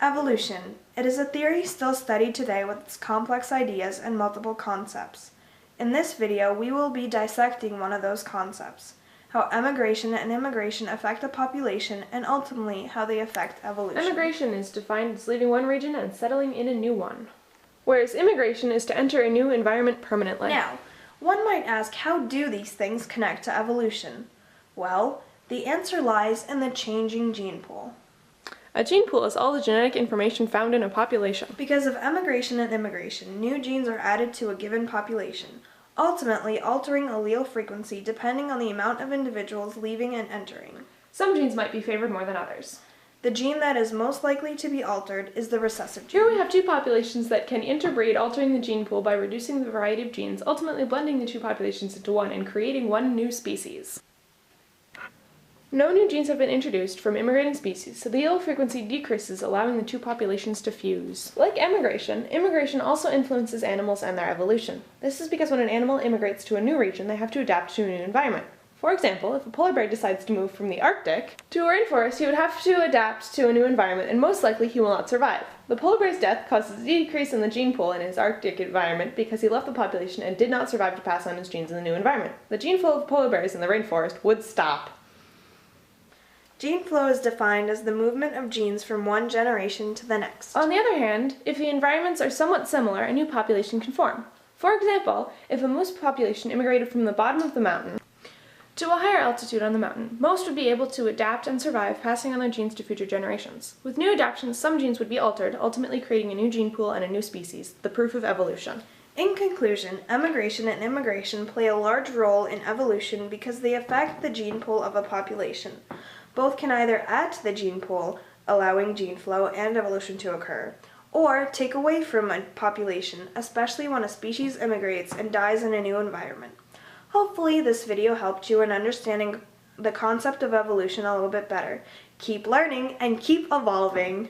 Evolution. It is a theory still studied today with its complex ideas and multiple concepts. In this video, we will be dissecting one of those concepts, how emigration and immigration affect a population, and ultimately how they affect evolution. Emigration is defined as leaving one region and settling in a new one, whereas immigration is to enter a new environment permanently. Now, one might ask, how do these things connect to evolution? Well, the answer lies in the changing gene pool. A gene pool is all the genetic information found in a population. Because of emigration and immigration, new genes are added to a given population, ultimately altering allele frequency depending on the amount of individuals leaving and entering. Some genes might be favored more than others. The gene that is most likely to be altered is the recessive gene. Here we have two populations that can interbreed, altering the gene pool by reducing the variety of genes, ultimately blending the two populations into one and creating one new species. No new genes have been introduced from immigrating species, so the allele frequency decreases, allowing the two populations to fuse. Like emigration, immigration also influences animals and their evolution. This is because when an animal immigrates to a new region, they have to adapt to a new environment. For example, if a polar bear decides to move from the Arctic to a rainforest, he would have to adapt to a new environment, and most likely he will not survive. The polar bear's death causes a decrease in the gene pool in his Arctic environment because he left the population and did not survive to pass on his genes in the new environment. The gene flow of polar bears in the rainforest would stop. Gene flow is defined as the movement of genes from one generation to the next. On the other hand, if the environments are somewhat similar, a new population can form. For example, if a moose population immigrated from the bottom of the mountain to a higher altitude on the mountain, most would be able to adapt and survive, passing on their genes to future generations. With new adaptations, some genes would be altered, ultimately creating a new gene pool and a new species, the proof of evolution. In conclusion, emigration and immigration play a large role in evolution because they affect the gene pool of a population. Both can either add to the gene pool, allowing gene flow and evolution to occur, or take away from a population, especially when a species immigrates and dies in a new environment. Hopefully this video helped you in understanding the concept of evolution a little bit better. Keep learning and keep evolving!